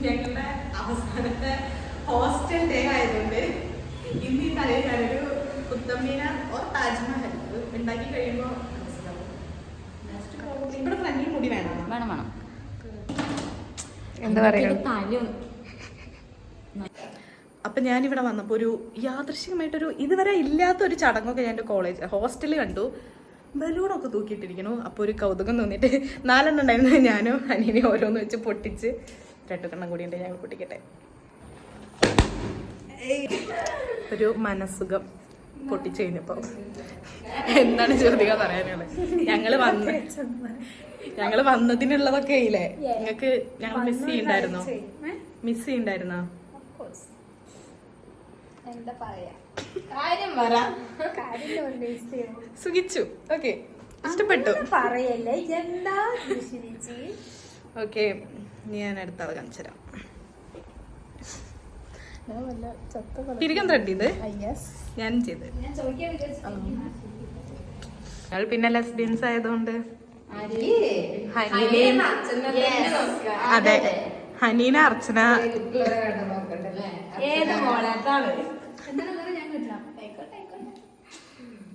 ഞങ്ങളുടെ അവസാനത്തെ hostel day ആയതുകൊണ്ട് ഇന്ന് ഈ തലയിൽ ഞാനൊരു കുത്തമ്പീന ഓർ താജ്മഹൽ ഉണ്ടാക്കി കഴിയുമ്പോൾ ഇവിടെ ഫ്രണ്ടിൽ മുടി വേണം വേണം വേണം. എന്താ പറയുക. അപ്പം ഞാനിവിടെ വന്നപ്പോൾ ഒരു യാദൃശ്ചികമായിട്ടൊരു ഇതുവരെ ഇല്ലാത്തൊരു ചടങ്ങൊക്കെ ഞാൻ എൻ്റെ ഹോസ്റ്റലിൽ കണ്ടു. ബലൂണൊക്കെ തൂക്കിയിട്ടിരിക്കണു. അപ്പോൾ ഒരു കൗതുകം തോന്നിയിട്ട് 4 ഉണ്ടായിരുന്നു. ഞാനും അനിയനെ ഓരോന്ന് വെച്ച് പൊട്ടിച്ച് 2 കണ്ണം കൂടി ഉണ്ട്. ഞങ്ങൾ പൊട്ടിക്കട്ടെ. ഒരു മനസ്സുഖം പൊട്ടിച്ചു കഴിഞ്ഞപ്പോൾ എന്താണ് ജ്യോതിക പറയാനുള്ളത്? ഞങ്ങൾ വന്നതിനുള്ളതൊക്കെ ഇല്ലേ നിങ്ങൾക്ക് ഞങ്ങൾ മിസ് ചെയ്യണ്ടായിരുന്നോ? എന്താ പറയാ, സുഖിച്ചു. ഓക്കെ, ഇഷ്ടപ്പെട്ടു. പറയല്ലേ എന്താ. ഓക്കെ, ഞാൻ അടുത്ത ആൾ കാണിച്ചു തരാം. തിരികം ത്രെഡ് ഇത് ഞാൻ ചെയ്ത്. ഞങ്ങൾ പിന്നെ ലെസ്ബിയൻസ് ആയതുകൊണ്ട് ഹനീനയും അതെ ഹനീന അർച്ചന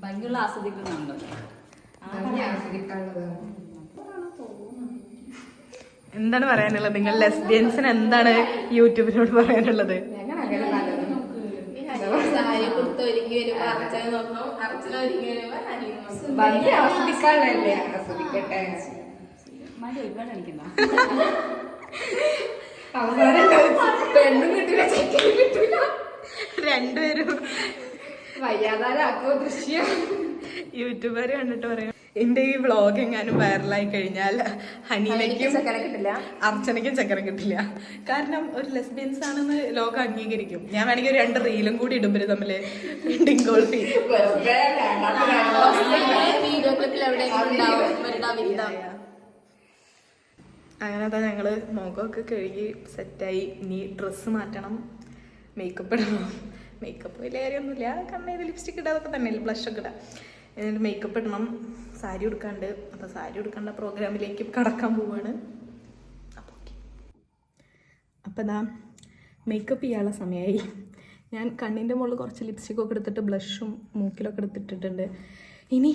ഭംഗിയുള്ള ആസ്വദിക്കുന്നുണ്ടോ? എന്താണ് പറയാനുള്ളത്? നിങ്ങൾ ലെസ്ബിയൻസിന് എന്താണ് യൂട്യൂബിനോട് പറയാനുള്ളത്? രണ്ടുപേരും യൂട്യൂബർ കണ്ടിട്ട് പറയാം, എന്റെ ഈ വ്ളോഗ് എങ്ങാനും വൈറലായി കഴിഞ്ഞാൽ ഹനീനയ്ക്കും അർച്ചനയ്ക്കും ചക്കര കിട്ടില്ല. കാരണം ഒരു ലെസ്ബിയൻസ് ആണെന്ന് ലോകം അംഗീകരിക്കും. ഞാൻ വേണമെങ്കിൽ 2 റീലും കൂടി ഇടുമ്പര് തമ്മില് ഡിങ്കോൾഫി അങ്ങനത്തെ ഞങ്ങള് മുഖമൊക്കെ കഴുകി സെറ്റായി. ഇനി ഡ്രസ്സ് മാറ്റണം, മേക്കപ്പ് ഇടണം. മേക്കപ്പ് വലിയ കാര്യമൊന്നുമില്ല, കണ്ണിൽ ലിപ്സ്റ്റിക് ഇടാതൊക്കെ തന്നെ, ബ്ലഷൊക്കെ ഇടാം. എന്നിട്ട് മേക്കപ്പ് ഇടണം, സാരി ഉടുക്കാണ്ട്. അപ്പോൾ സാരി ഉടുക്കേണ്ട പ്രോഗ്രാമിലേക്ക് കടക്കാൻ പോവാണ്. അപ്പോൾ ഇതാ മേക്കപ്പ് ചെയ്യാനുള്ള സമയമായി. ഞാൻ കണ്ണിൻ്റെ മുകളിൽ കുറച്ച് ലിപ്സ്റ്റിക്കൊക്കെ എടുത്തിട്ട് ബ്ലഷും മൂക്കിലൊക്കെ എടുത്തിട്ടിട്ടുണ്ട്. ഇനി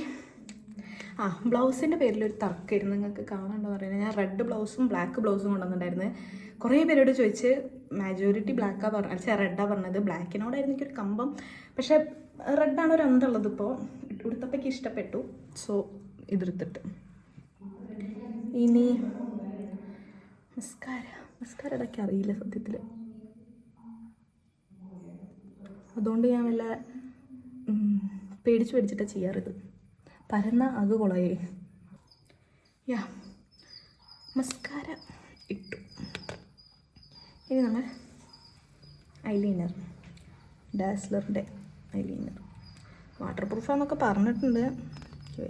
ബ്ലൗസിൻ്റെ പേരിലൊരു തർക്കമായിരുന്നു, നിങ്ങൾക്ക് കാണാണ്ടോ പറയുന്നത്. ഞാൻ റെഡ് ബ്ലൗസും ബ്ലാക്ക് ബ്ലൗസും കൊണ്ടുവന്നിട്ടുണ്ടായിരുന്നു. കുറേ പേരോട് ചോദിച്ച് മാജോറിറ്റി ബ്ലാക്കാണ് പറഞ്ഞത്, റെഡാണ് പറഞ്ഞത്. ബ്ലാക്കിനോടായിരുന്നു എനിക്കൊരു കമ്പം, പക്ഷേ റെഡാണ് ഒരു അന്തമുള്ളത്. ഇപ്പോൾ ഉടുത്തപ്പയ്ക്ക് ഇഷ്ടപ്പെട്ടു, സോ ഇതെടുത്തിട്ട്. ഇനി മസ്കാര ഇടയ്ക്ക് അറിയില്ല സത്യത്തിൽ, അതുകൊണ്ട് ഞാൻ വല്ല പേടിച്ചിട്ടാണ് ചെയ്യാറിത്. പരന്ന അത് കൊളയേ. മസ്കാര ഇട്ടു. ഇനി നമ്മൾ ഐലൈനർ, ഡാസ്ലറിൻ്റെ ഐലൈനർ. വാട്ടർ പ്രൂഫാന്നൊക്കെ പറഞ്ഞിട്ടുണ്ട്.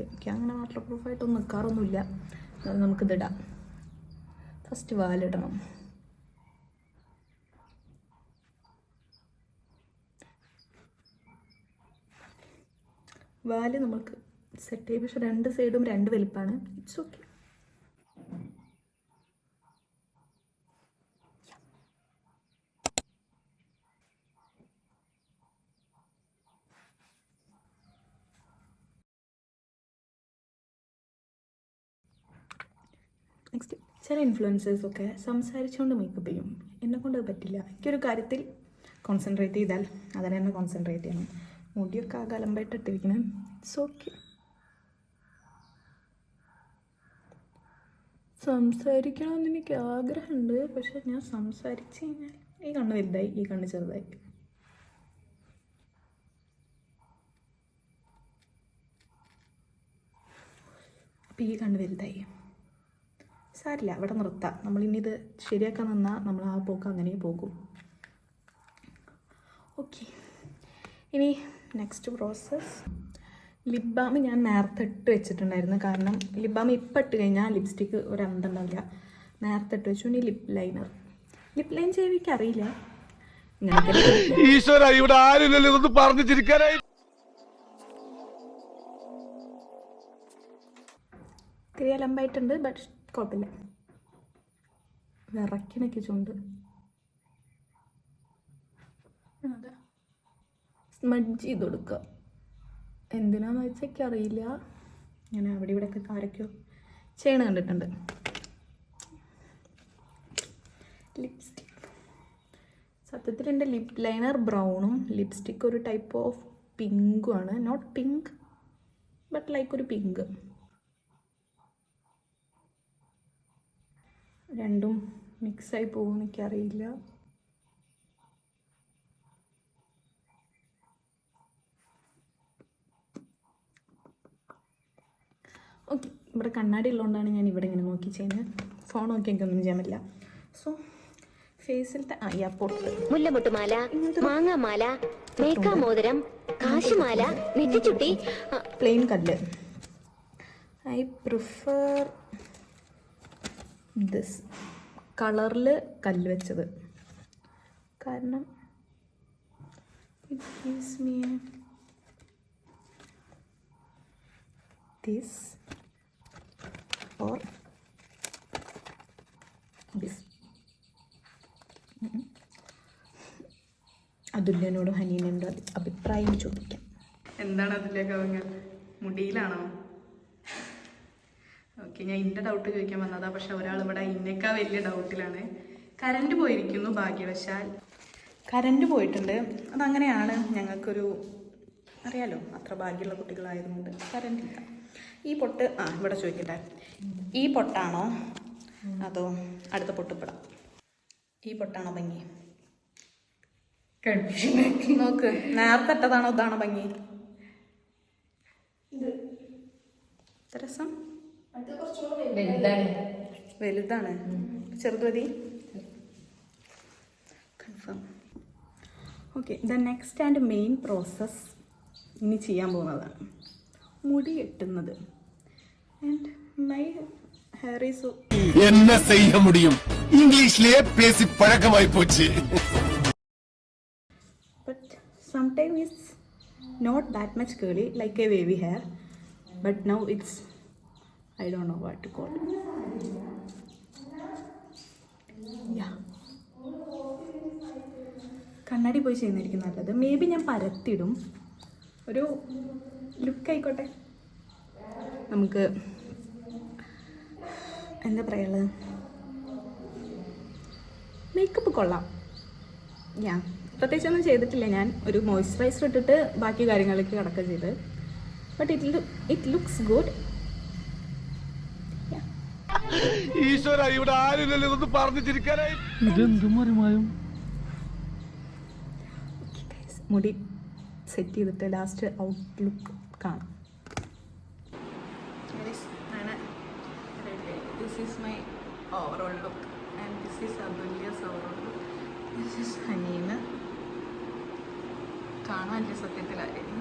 എനിക്ക് അങ്ങനെ വാട്ടർ പ്രൂഫായിട്ടൊന്നും നിൽക്കാറൊന്നുമില്ല. എന്നാലും നമുക്കിതിടാം. ഫസ്റ്റ് വാലിടണം. വാല് നമുക്ക് സെറ്റ് ചെയ്യും, പക്ഷെ 2 സൈഡും 2 വലിപ്പമാണ്. It's okay. നെക്സ്റ്റ്, ചില ഇൻഫ്ലുവൻസേഴ്സൊക്കെ സംസാരിച്ചുകൊണ്ട് മേക്കപ്പ് ചെയ്യും. എന്നെക്കൊണ്ട് അത് പറ്റില്ല. എനിക്കൊരു കാര്യത്തിൽ കോൺസെൻട്രേറ്റ് ചെയ്താൽ അതിനെ തന്നെ കോൺസെൻട്രേറ്റ് ചെയ്യണം. മുടിയൊക്കെ ആകെ അലമ്പായിട്ട് ഇട്ടിരിക്കണം. It's okay. സംസാരിക്കണമെന്ന് എനിക്ക് ആഗ്രഹമുണ്ട്, പക്ഷെ ഞാൻ സംസാരിച്ച് കഴിഞ്ഞാൽ ഈ കണ്ണ് വലുതായി, ഈ കണ്ണ് ചെറുതായി. അപ്പം ഈ കണ്ണ് വലുതായി. സാരില്ല, അവിടെ നിർത്താം. നമ്മളിനി ഇത് ശരിയാക്കാൻ നിന്നാൽ നമ്മൾ ആ പോക്ക് അങ്ങനെ പോകും. ഓക്കെ, ഇനി നെക്സ്റ്റ് പ്രോസസ്സ്. ലിപ് ബാം ഞാൻ നേരത്തെ ഇട്ട് വെച്ചിട്ടുണ്ടായിരുന്നു. കാരണം ലിപ് ബാം ഇപ്പം ഇട്ട് കഴിഞ്ഞാൽ ലിപ്സ്റ്റിക്ക് ഒരു അന്തണ്ടാവില്ല. നേരത്തെ ഇട്ട് വെച്ചു. ഇനി ലിപ് ലൈനർ. ലിപ് ലൈൻ ചെയ്യാൻ എനിക്കറിയില്ല. ഇത്തിരി അലമ്പായിട്ടുണ്ട്, ബട്ട് കുഴപ്പമില്ല. വിറക്കിനൊക്കെ ചുണ്ട്. അതെ, സ്മഡ്ജ് ചെയ്ത് കൊടുക്കുക. എന്തിനാന്ന് വെച്ചാൽ എനിക്കറിയില്ല. ഞാൻ അവിടെ ഇവിടെയൊക്കെ ആരൊക്കെയോ ചെയ്യണ കണ്ടിട്ടുണ്ട്. ലിപ്സ്റ്റിക് സത്യത്തിൽ എൻ്റെ ലിപ് ലൈനർ ബ്രൗണും ലിപ്സ്റ്റിക് ഒരു ടൈപ്പ് ഓഫ് പിങ്കും ആണ്. നോട്ട് പിങ്ക് ബട്ട് ലൈക്ക് ഒരു പിങ്ക്. രണ്ടും മിക്സായി പോകുമെന്ന് എനിക്കറിയില്ല. ഓക്കെ, ഇവിടെ കണ്ണാടി ഉള്ളതുകൊണ്ടാണ് ഞാൻ ഇവിടെ ഇങ്ങനെ നോക്കി ചെയ്യുന്നത്. ഫോൺ നോക്കി എനിക്കൊന്നും ചെയ്യാൻ പറ്റില്ല. സോ ഫേസിലത്തെ പൊട്ട്, മുല്ലമുട്ടുമാല, മാങ്ങാമാല, മേക്കാമോതിരം, കാശുമാല, നെറ്റിച്ചുട്ടി, പ്ലെയിൻ കല്ല്. ഐ പ്രിഫർ ദിസ് കളറിൽ കല്ല് വെച്ചത്. കാരണം it gives me this or this. അതുല്യനോടും ഹനീനോട് അഭിപ്രായം ചോദിക്കാം. എന്താണ് അതിലേക്ക് അവങ്ങൾ മുടിയിലാണോ? ഓക്കെ, ഞാൻ എൻ്റെ ഡൗട്ട് ചോദിക്കാൻ വന്നതാണ്. പക്ഷെ ഒരാൾ ഇവിടെ ഇന്നേക്കാൾ വലിയ ഡൗട്ടിലാണ്. കറണ്ട് പോയിരിക്കുന്നു ഭാഗ്യവശാൽ. കറണ്ട് പോയിട്ടുണ്ട്. അതങ്ങനെയാണ്, ഞങ്ങൾക്കൊരു അറിയാലോ, അത്ര ഭാഗ്യമുള്ള കുട്ടികളായതുകൊണ്ട് കറണ്ട് ഇല്ല. ഈ പൊട്ട് ഇവിടെ ചോദിക്കട്ടെ, ഈ പൊട്ടാണോ അതോ അടുത്ത പൊട്ടിപ്പെടാം? ഈ പൊട്ടാണോ ഭംഗി? നോക്ക്, നേരത്തെ ഇട്ടതാണോ ഇതാണോ ഭംഗി? രസം വലുതാണ്, ചെറുത് മതി. Confirm. Okay, the next and main process ഇനി ചെയ്യാൻ പോകുന്നതാണ് മുടി കെട്ടുന്നത്. ആൻഡ് മൈ ഹെയർ ഈസ് என்ன செய்ய முடியும், இங்கிலீஷ்லயே பேசி பழக்கமாய் போச்சு. but sometimes it's not that much curly like a wavy hair, but now it's, I don't know what to call it. Yeah, കണ്ണാടി പോയി ചെയ്യുന്നതായിരിക്കും നല്ലത്. മേ ബി ഞാൻ പരത്തിടും, ഒരു ലുക്ക് ആയിക്കോട്ടെ. നമുക്ക് എന്താ പറയുള്ളത്, മേക്കപ്പ് കൊള്ളാം. ഞാൻ പ്രത്യേകിച്ചൊന്നും ചെയ്തിട്ടില്ല. ഞാൻ ഒരു മോയ്സ്ചറൈസർ ഇട്ടിട്ട് ബാക്കി കാര്യങ്ങളിലേക്ക് കടക്കുക ചെയ്ത്. But it looks good. ഈശ്വര, ഇവിടെ ആരുമില്ലല്ലോ ഇതൊന്ന് പറഞ്ഞു ചിരിക്കാനായി. മുടി സെറ്റ് ചെയ്തിട്ട് ലാസ്റ്റ് ഔട്ട്ലുക്ക് കാണാം. This is my overall look and this is Athulya's overall look. This is Haneena. കാണാൻ സത്യത്തിലായിരിക്കും.